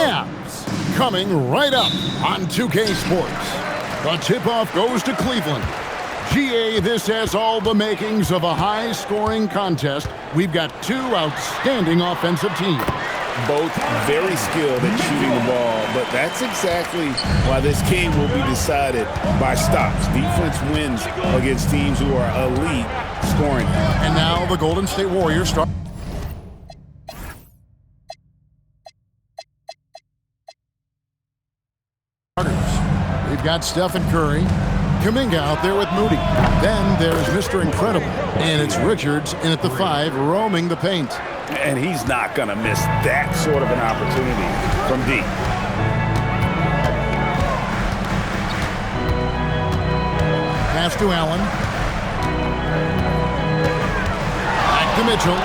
Cavs coming right up on 2K Sports. The tip-off goes to Cleveland. GA, this has all the makings of a high-scoring contest. We've got two outstanding offensive teams. Both very skilled at shooting the ball, but that's exactly why this game will be decided by stops. Defense wins against teams who are elite scoring. And now the Golden State Warriors start. We've got Stephen Curry. Kuminga out there with Moody. Then there's Mr. Incredible. And it's Richards in at the 5, roaming the paint. And he's not going to miss that sort of an opportunity from deep. Pass to Allen. Back to Mitchell.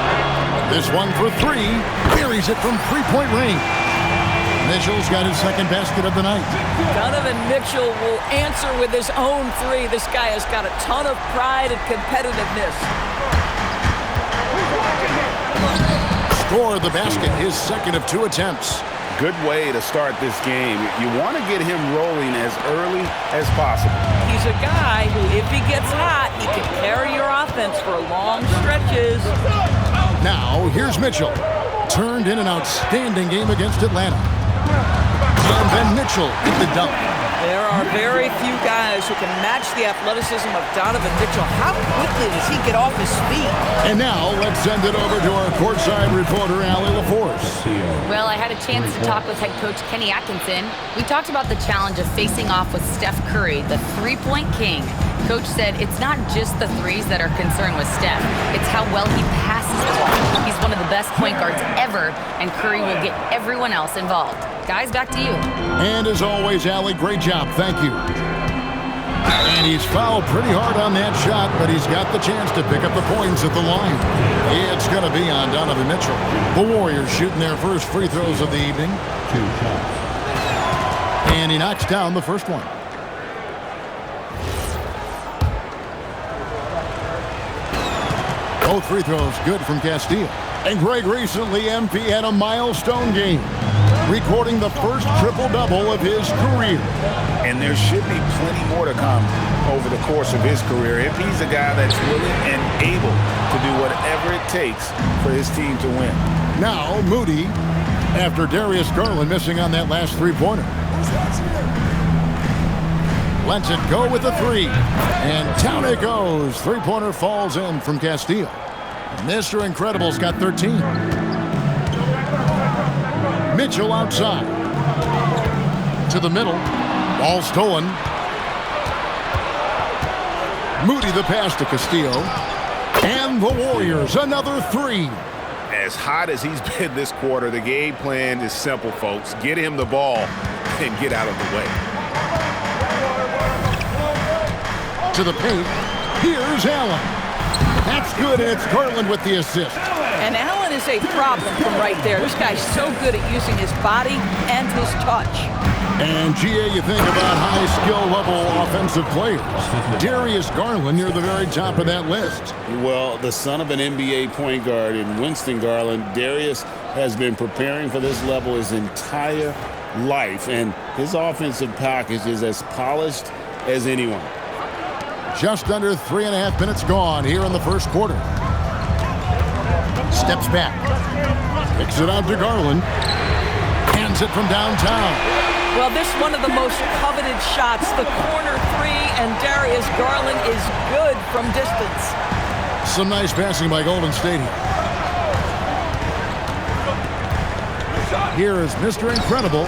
This one for 3. Buries it from three-point range. Mitchell's got his second basket of the night. Donovan Mitchell will answer with his own 3. This guy has got a ton of pride and competitiveness. Scored the basket, his second of 2 attempts. Good way to start this game. You want to get him rolling as early as possible. He's a guy who, if he gets hot, he can carry your offense for long stretches. Now, here's Mitchell. Turned in an outstanding game against Atlanta. And then Mitchell in the dunk. There are very few guys who can match the athleticism of Donovan Mitchell. How quickly does he get off his feet? And now let's send it over to our courtside reporter, Allie LaForce. Well, I had a chance to talk with head coach Kenny Atkinson. We talked about the challenge of facing off with Steph Curry, the three-point king. Coach said it's not just the threes that are concerned with Steph. It's how well he passes the ball. He's one of the best point guards ever, and Curry will get everyone else involved. Guys, back to you. And as always, Allie, great job. Thank you. And he's fouled pretty hard on that shot, but he's got the chance to pick up the points at the line. It's going to be on Donovan Mitchell. The Warriors shooting their first free throws of the evening. 2 shots. And he knocks down the first one. Both free throws good from Castillo. And Greg, recently MP had a milestone game, recording the first triple-double of his career. And there should be plenty more to come over the course of his career if he's a guy that's willing and able to do whatever it takes for his team to win. Now Moody, after Darius Garland missing on that last three-pointer. Lets it go with the 3. And down it goes. Three-pointer falls in from Castillo. Mr. Incredible's got 13. Mitchell outside. To the middle. Ball stolen. Moody the pass to Castillo. And the Warriors, another 3. As hot as he's been this quarter, the game plan is simple, folks. Get him the ball and get out of the way. To the paint. Here's Allen. That's good, and it's Garland with the assist. And Allen is a problem from right there. This guy's so good at using his body and his touch. And, GA, you think about high-skill level offensive players. Darius Garland near the very top of that list. Well, the son of an NBA point guard in Winston Garland, Darius has been preparing for this level his entire life, and his offensive package is as polished as anyone. Just under 3.5 minutes gone here in the first quarter. Steps back. Kicks it out to Garland. Hands it from downtown. Well, this one of the most coveted shots, the corner 3, and Darius Garland is good from distance. Some nice passing by Golden State. Here is Mr. Incredible,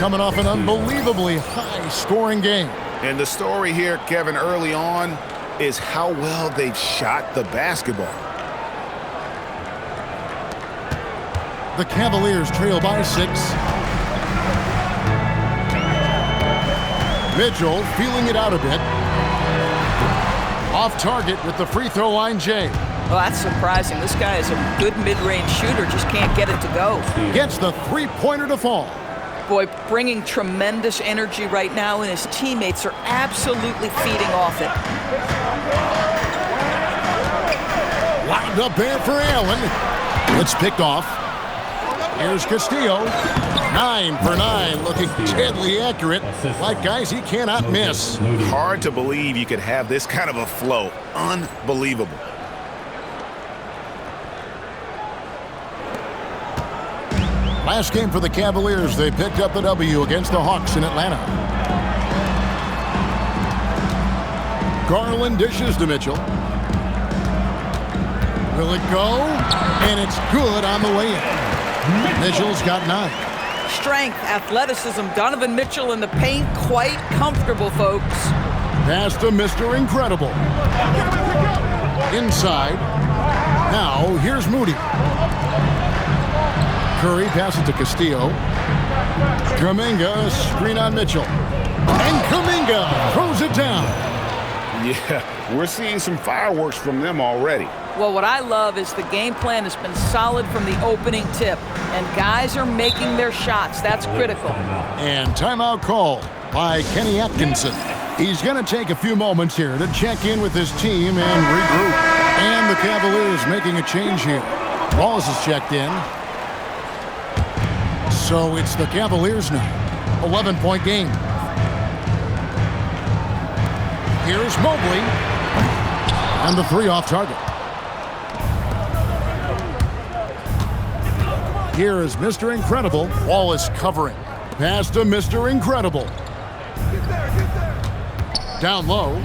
coming off an unbelievably high-scoring game. And the story here, Kevin, early on is how well they've shot the basketball. The Cavaliers trail by 6. Mitchell feeling it out a bit. Off target with the free throw line, Jay. Well, that's surprising. This guy is a good mid-range shooter, just can't get it to go. Gets the three-pointer to fall. Boy, bringing tremendous energy right now, and his teammates are absolutely feeding off it. Lined up there for Allen. It's picked off. Here's Castillo. 9 for 9, looking deadly accurate. Like guys he cannot miss. Hard to believe you could have this kind of a flow. Unbelievable. Last game for the Cavaliers, they picked up the W against the Hawks in Atlanta. Garland dishes to Mitchell. Will it go? And it's good on the way in. Mitchell's got 9. Strength, athleticism, Donovan Mitchell in the paint, quite comfortable, folks. Pass to Mr. Incredible. Inside. Now, here's Moody. Curry passes to Castillo. Kuminga, screen on Mitchell. And Kuminga throws it down. Yeah, we're seeing some fireworks from them already. Well, what I love is the game plan has been solid from the opening tip, and guys are making their shots. That's critical. And timeout call by Kenny Atkinson. He's going to take a few moments here to check in with his team and regroup. And the Cavaliers making a change here. Wallace is checked in. So it's the Cavaliers now. 11-point game. Here's Mobley. And the 3 off target. Here is Mr. Incredible. Wallace covering. Pass to Mr. Incredible. Down low.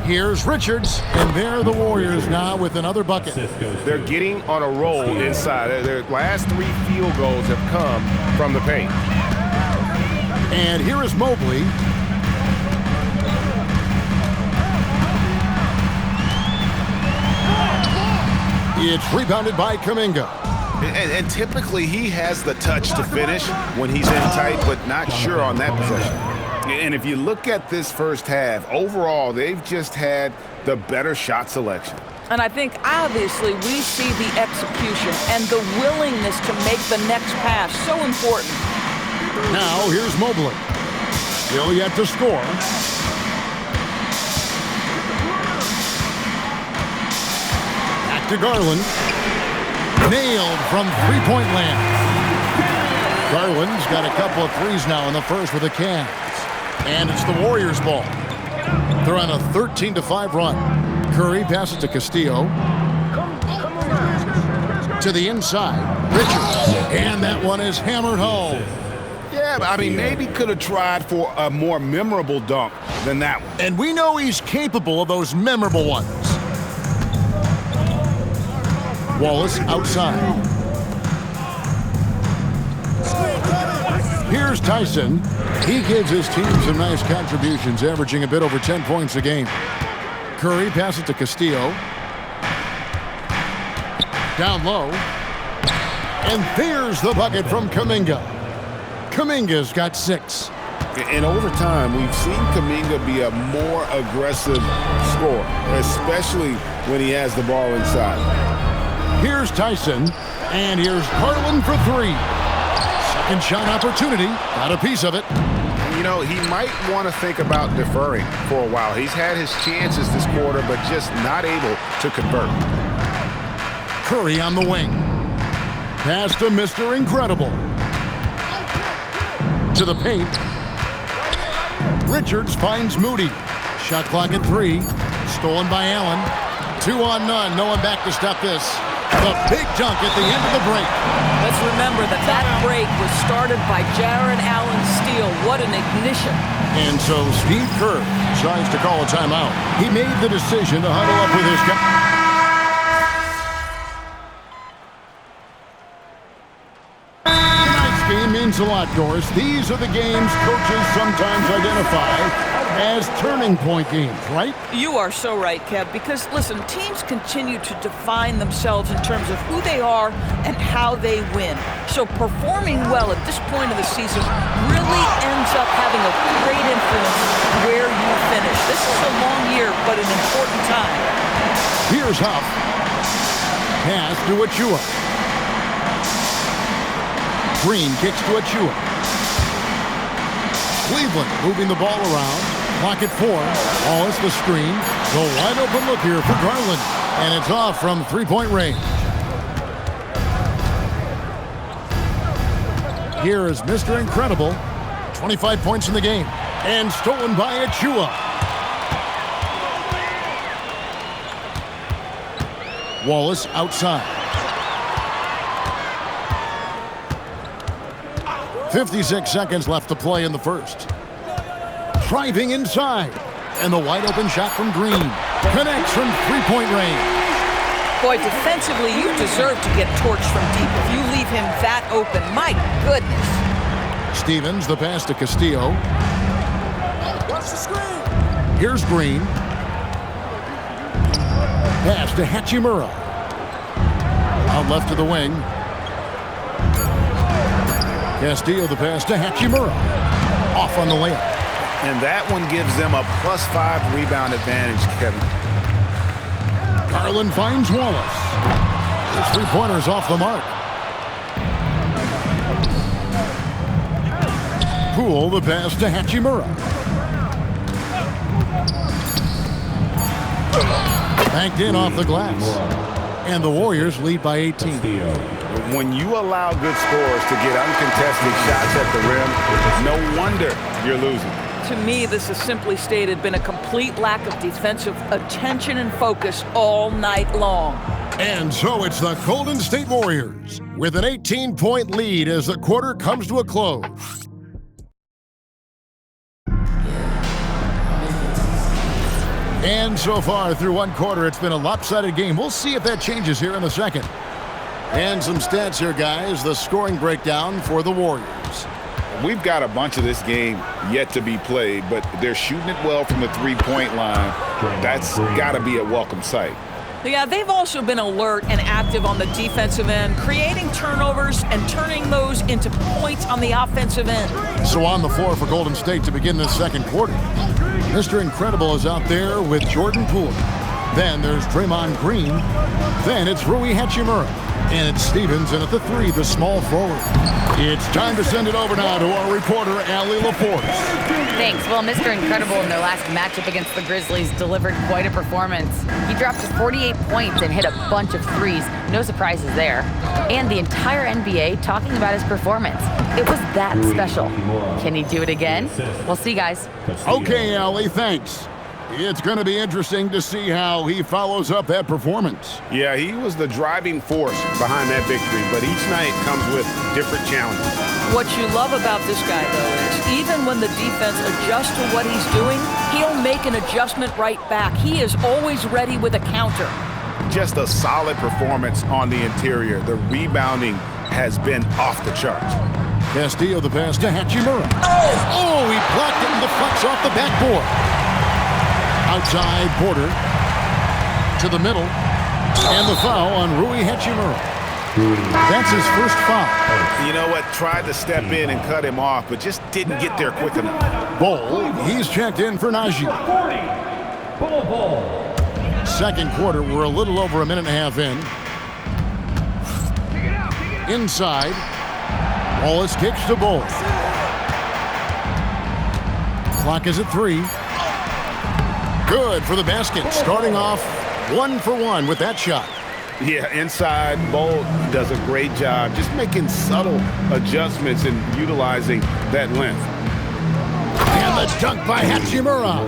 Here's Richards, and they're the Warriors now with another bucket. They're getting on a roll inside. Their last 3 field goals have come from the paint. And here is Mobley. It's rebounded by Kuminga. And typically he has the touch to finish when he's in tight, but not sure on that possession. And if you look at this first half, overall, they've just had the better shot selection. And I think, obviously, we see the execution and the willingness to make the next pass so important. Now, here's Mobley. Still yet to score. Back to Garland. Nailed from three-point land. Garland's got a couple of threes now in the first with the Cavs. And it's the Warriors' ball. They're on a 13-5 run. Curry passes to Castillo. To the inside. Richards. And that one is hammered home. Yeah, but I mean, maybe could have tried for a more memorable dunk than that one. And we know he's capable of those memorable ones. Wallace outside. Here's Tyson. He gives his team some nice contributions, averaging a bit over 10 points a game. Curry passes to Castillo. Down low. And there's the bucket from Kuminga. Kuminga's got 6. And over time, we've seen Kuminga be a more aggressive scorer, especially when he has the ball inside. Here's Tyson. And here's Garland for 3. Second shot opportunity. Got a piece of it. You know, he might want to think about deferring for a while. He's had his chances this quarter, but just not able to convert. Curry on the wing. Pass to Mr. Incredible. To the paint. Richards finds Moody. Shot clock at 3. Stolen by Allen. 2 on none. No one back to stop this. The big dunk at the end of the break. Let's remember that break was started by Jaron Allen's steal. What an ignition. And so Steve Kerr decides to call a timeout. He made the decision to huddle up with his guy. Tonight's game means a lot, Doris. These are the games coaches sometimes identify as turning point games, right? You are so right, Kev, because, listen, teams continue to define themselves in terms of who they are and how they win. So performing well at this point of the season really ends up having a great influence where you finish. This is a long year, but an important time. Here's Huff. Pass to Achua. Green kicks to Achua. Cleveland moving the ball around. Clock at 4. Wallace the screen. The wide open look here for Garland. And it's off from three-point range. Here is Mr. Incredible. 25 points in the game. And stolen by Achua. Wallace outside. 56 seconds left to play in the first. Driving inside. And the wide open shot from Green. Connects from three-point range. Boy, defensively, you deserve to get torched from deep if you leave him that open. My goodness. Stevens, the pass to Castillo. Here's Green. Pass to Hachimura. Out left to the wing. Castillo, the pass to Hachimura. Off on the layup. And that one gives them a +5 rebound advantage, Kevin. Garland finds Wallace. His three-pointer's off the mark. Poole, the pass to Hachimura. Banked in off the glass. And the Warriors lead by 18. When you allow good scorers to get uncontested shots at the rim, no wonder you're losing. To me, this has simply stated been a complete lack of defensive attention and focus all night long. And so it's the Golden State Warriors with an 18-point lead as the quarter comes to a close. And so far through one quarter, it's been a lopsided game. We'll see if that changes here in the second. And some stats here, guys. The scoring breakdown for the Warriors. We've got a bunch of this game yet to be played, but they're shooting it well from the three-point line. That's got to be a welcome sight. Yeah, they've also been alert and active on the defensive end, creating turnovers and turning those into points on the offensive end. So on the floor for Golden State to begin this second quarter. Mr. Incredible is out there with Jordan Poole. Then there's Draymond Green. Then it's Rui Hachimura. And it's Stevens, and at the three, the small forward. It's time to send it over now to our reporter, Allie LaForce. Thanks. Well, Mr. Incredible in their last matchup against the Grizzlies delivered quite a performance. He dropped 48 points and hit a bunch of threes. No surprises there. And the entire NBA talking about his performance. It was that special. Can he do it again? We'll see, guys. Okay, Allie, thanks. It's going to be interesting to see how he follows up that performance. Yeah, he was the driving force behind that victory, but each night comes with different challenges. What you love about this guy, though, is even when the defense adjusts to what he's doing, he'll make an adjustment right back. He is always ready with a counter. Just a solid performance on the interior. The rebounding has been off the charts. Castillo, the pass to Hachimura. Oh, he blocked it and deflects off the backboard. Outside Porter to the middle, and the foul on Rui Hachimura. That's his first foul. You know what? Tried to step in and cut him off, but just didn't get there quick enough. Bol, he's checked in for Najee. Second quarter, we're a little over a minute and a half in. Inside, Wallace kicks to Bol. Clock is at 3. Good for the basket, starting off 1 for 1 with that shot. Yeah, inside, Bol does a great job just making subtle adjustments and utilizing that length. And the dunk by Hachimura.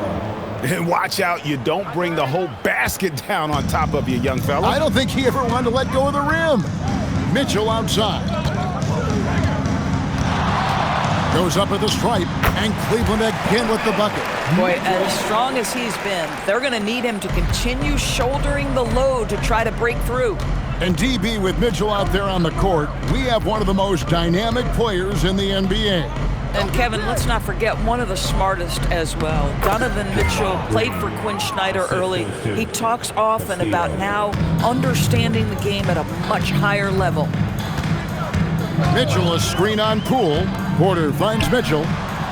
And watch out, you don't bring the whole basket down on top of you, young fella. I don't think he ever wanted to let go of the rim. Mitchell outside. Goes up at the stripe, and Cleveland again with the bucket. Boy, as strong as he's been, they're going to need him to continue shouldering the load to try to break through. And DB with Mitchell out there on the court, we have one of the most dynamic players in the NBA. And Kevin, let's not forget one of the smartest as well. Donovan Mitchell played for Quinn Snyder early. He talks often about now understanding the game at a much higher level. Mitchell, a screen on Poole. Porter finds Mitchell.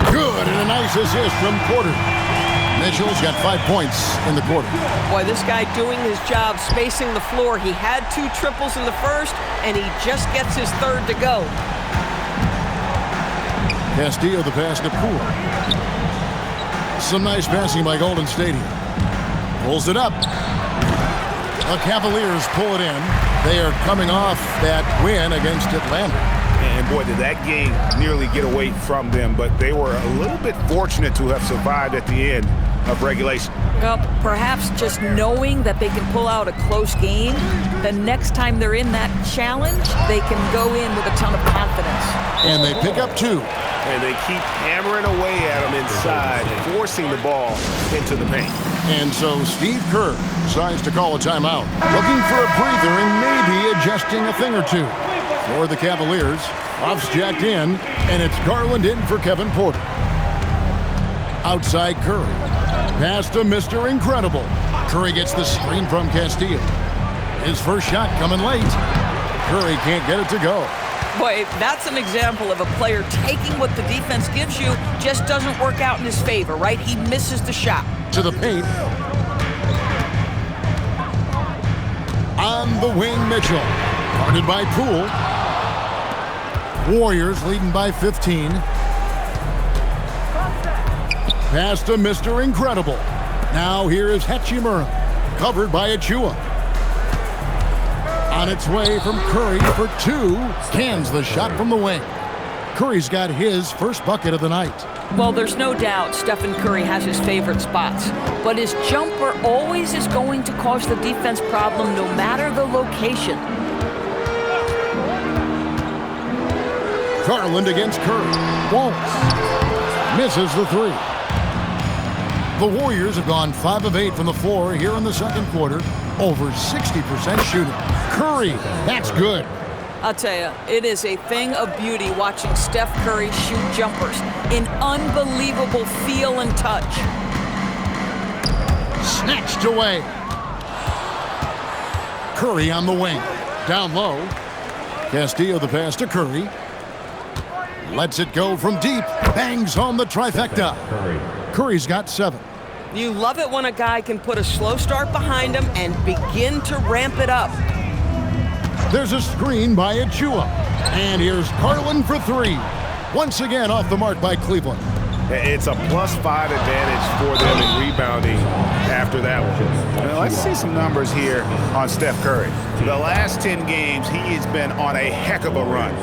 Good, and a nice assist from Porter. Mitchell's got 5 points in the quarter. Boy, this guy doing his job, spacing the floor. He had 2 triples in the first, and he just gets his third to go. Castillo, the pass to Poole. Some nice passing by Golden State here. Pulls it up. The Cavaliers pull it in. They are coming off that win against Atlanta. And boy, did that game nearly get away from them, but they were a little bit fortunate to have survived at the end of regulation. Well, perhaps just knowing that they can pull out a close game, the next time they're in that challenge, they can go in with a ton of confidence. And they pick up 2. And they keep hammering away at them inside, forcing the ball into the paint. And so Steve Kerr decides to call a timeout, looking for a breather and maybe adjusting a thing or two. For the Cavaliers, Off's jacked in, and it's Garland in for Kevin Porter. Outside Curry. Pass to Mr. Incredible. Curry gets the screen from Castillo. His first shot coming late. Curry can't get it to go. Boy, that's an example of a player taking what the defense gives you, just doesn't work out in his favor, right? He misses the shot. To the paint. On the wing, Mitchell. Guarded by Poole. Warriors leading by 15. Pass to Mr. Incredible. Now here is Hachimura. Covered by Achua. On its way from Curry for 2. Cans the shot from the wing. Curry's got his first bucket of the night. Well, there's no doubt Stephen Curry has his favorite spots, but his jumper always is going to cause the defense problem no matter the location. Garland against Curry. Won't. Misses the 3. The Warriors have gone 5 of 8 from the floor here in the second quarter. Over 60% shooting. Curry, that's good. I'll tell you, it is a thing of beauty watching Steph Curry shoot jumpers. An unbelievable feel and touch. Snatched away. Curry on the wing. Down low. Castillo the pass to Curry. Lets it go from deep. Bangs home the trifecta. Curry's got 7. You love it when a guy can put a slow start behind him and begin to ramp it up. There's a screen by Achua. And here's Garland for 3. Once again off the mark by Cleveland. It's a +5 advantage for them in rebounding after that one. Now, let's see some numbers here on Steph Curry. The last 10 games, he has been on a heck of a run.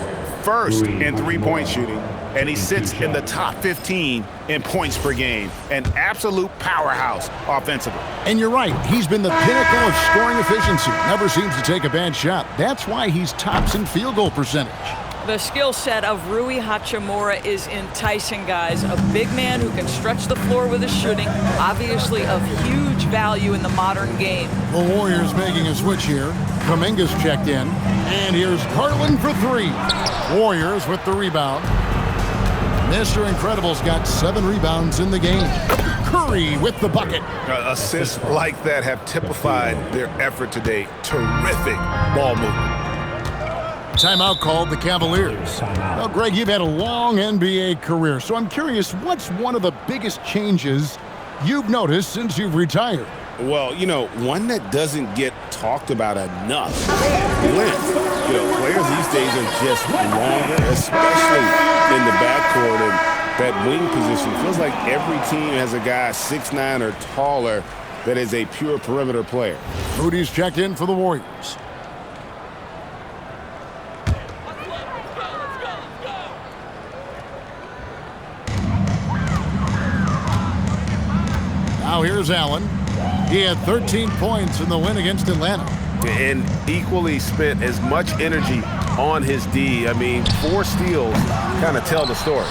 First in three-point shooting, and he sits in the top 15 in points per game. An absolute powerhouse offensively. And you're right, he's been the pinnacle of scoring efficiency. Never seems to take a bad shot. That's why he's tops in field goal percentage. The skill set of Rui Hachimura is enticing, guys. A big man who can stretch the floor with his shooting, obviously of huge value in the modern game. The Warriors making a switch here. Kuminga's checked in. And here's Garland for 3. Warriors with the rebound. Mr. Incredible's got 7 rebounds in the game. Curry with the bucket. Assists like that have typified their effort today. Terrific ball movement. Timeout called the Cavaliers. Well, Greg, you've had a long NBA career, so I'm curious, what's one of the biggest changes you've noticed since you've retired? Well, you know, one that doesn't get talked about enough. Length. You know, players these days are just longer, especially in the backcourt and that wing position. Feels like every team has a guy 6'9" or taller that is a pure perimeter player. Rudy's checked in for the Warriors. Now here's Allen. He had 13 points in the win against Atlanta. And equally spent as much energy on his D. I mean, 4 steals kind of tell the story.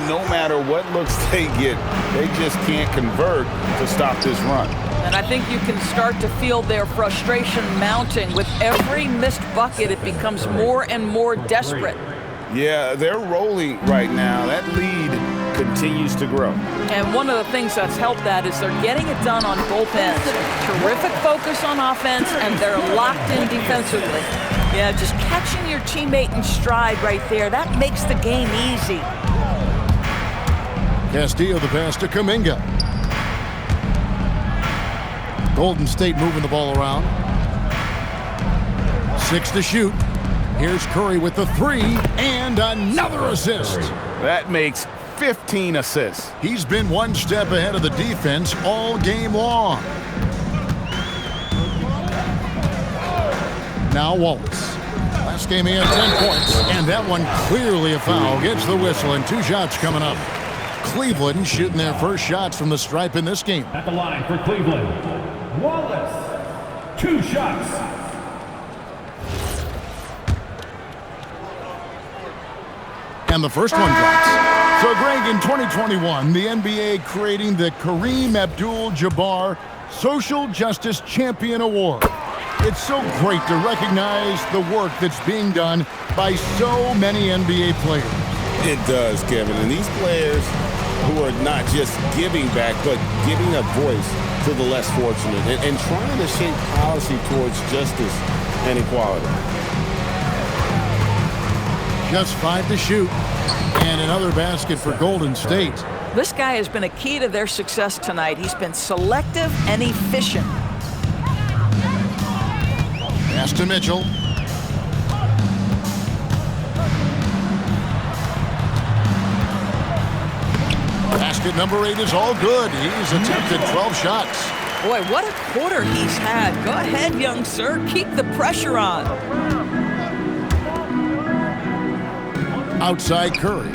No matter what looks they get, they just can't convert to stop this run. And I think you can start to feel their frustration mounting. With every missed bucket, it becomes more and more desperate. Yeah, they're rolling right now. That lead continues to grow. And one of the things that's helped that is they're getting it done on both ends. Terrific focus on offense, and they're locked in defensively. Yeah, just catching your teammate in stride right there, that makes the game easy. Castillo the pass to Kuminga. Golden State moving the ball around. 6 to shoot. Here's Curry with the 3 and another assist. That makes 15 assists. He's been one step ahead of the defense all game long. Now Wallace. last game he had 10 points. And that one clearly a foul. Gets the whistle and 2 shots coming up. Cleveland shooting their first shots from the stripe in this game. At the line for Cleveland, Wallace, 2 shots. And the first one drops. So, Greg, in 2021, the NBA creating the Kareem Abdul-Jabbar Social Justice Champion Award. It's so great to recognize the work that's being done by so many NBA players. It does, Kevin. And these players who are not just giving back, but giving a voice to the less fortunate and trying to shape policy towards justice and equality. Just 5 to shoot. And another basket for Golden State. This guy has been a key to their success tonight. He's been selective and efficient. Pass to Mitchell. Basket number 8 is all good. He's attempted 12 shots. Boy, what a quarter he's had. Go ahead, young sir. Keep the pressure on. Outside Curry.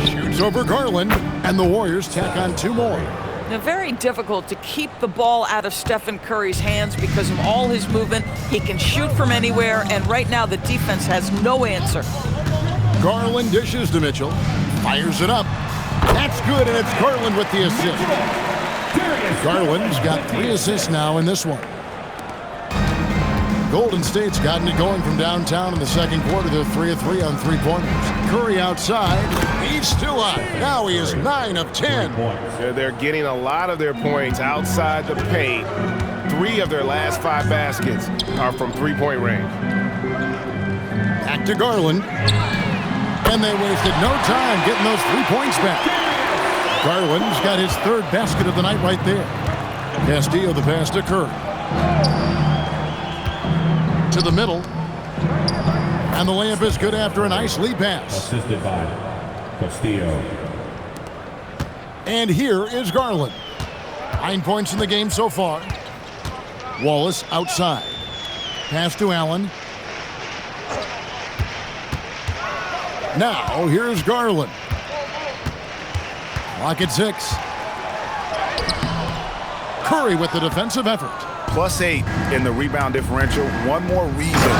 Shoots over Garland, and the Warriors tack on 2 more. Now, very difficult to keep the ball out of Stephen Curry's hands because of all his movement. He can shoot from anywhere, and right now the defense has no answer. Garland dishes to Mitchell. Fires it up. That's good, and it's Garland with the assist. Garland's got 3 assists now in this one. Golden State's gotten it going from downtown in the second quarter. They're 3 of 3 on 3-pointers. Curry outside. He's still up. Now he is 9 of 10. They're getting a lot of their points outside the paint. 3 of their last 5 baskets are from 3-point range. Back to Garland. And they wasted no time getting those 3 points back. Garland's got his 3rd basket of the night right there. Castillo the pass to Curry. To the middle. And the layup is good after a nice lead pass. Assisted by Castillo. And here is Garland. 9 points in the game so far. Wallace outside. Pass to Allen. Now here's Garland. Clock at 6. Curry with the defensive effort. +8 in the rebound differential. One more reason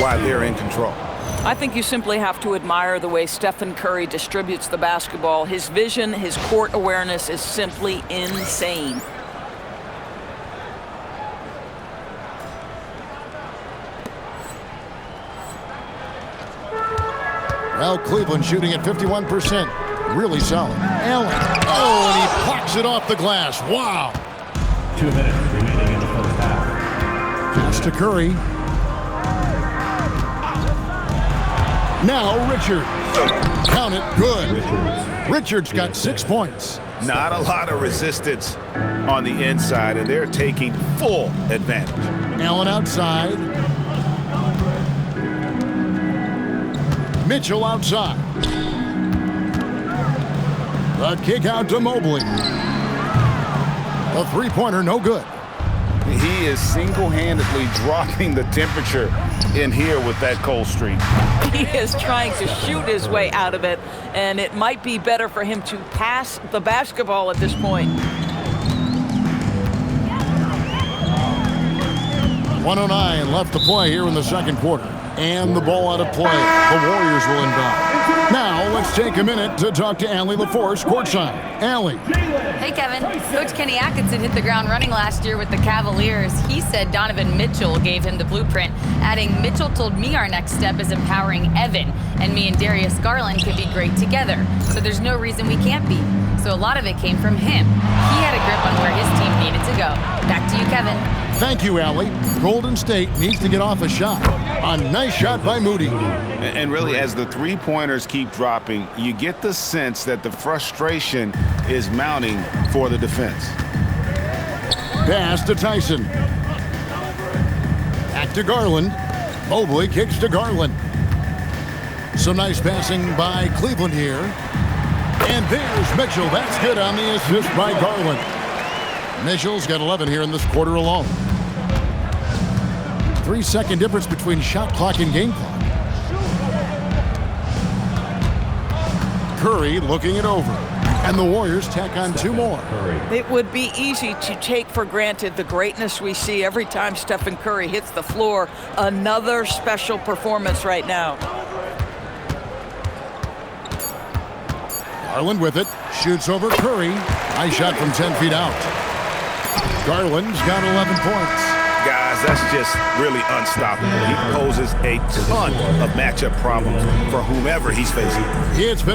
why they're in control. I think you simply have to admire the way Stephen Curry distributes the basketball. His vision, his court awareness is simply insane. Well, Cleveland shooting at 51%. Really solid. Allen. Oh, and he blocks it off the glass. Wow. 2 minutes remaining in the first half. Pass to Curry. Now Richards. Count it. Good. Richards got 6 points. Not a lot of resistance on the inside, and they're taking full advantage. Allen outside. Mitchell outside. The kick out to Mobley. A 3-pointer, no good. He is single-handedly dropping the temperature in here with that cold streak. He is trying to shoot his way out of it, and it might be better for him to pass the basketball at this point. 109 left to play here in the second quarter. And the ball out of play. The Warriors will inbound. Now, let's take a minute to talk to Allie LaForce courtside. Allie. Hey, Kevin. Coach Kenny Atkinson hit the ground running last year with the Cavaliers. He said Donovan Mitchell gave him the blueprint, adding, Mitchell told me our next step is empowering Evan, and me and Darius Garland can be great together. So there's no reason we can't be. So a lot of it came from him. He had a grip on where his team needed to go. Back to you, Kevin. Thank you, Allie. Golden State needs to get off a shot. A nice shot by Moody. And really, as the 3-pointers keep dropping, you get the sense that the frustration is mounting for the defense. Pass to Tyson. Back to Garland. Mobley kicks to Garland. Some nice passing by Cleveland here. And there's Mitchell. That's good on the assist by Garland. Mitchell's got 11 here in this quarter alone. 3-second difference between shot clock and game clock. Curry looking it over. And the Warriors tack on 2 more. It would be easy to take for granted the greatness we see every time Stephen Curry hits the floor. Another special performance right now. Garland with it. Shoots over Curry. Nice shot from 10 feet out. Garland's got 11 points. Guys, that's just really unstoppable. He poses a ton of matchup problems for whomever he's facing. It's been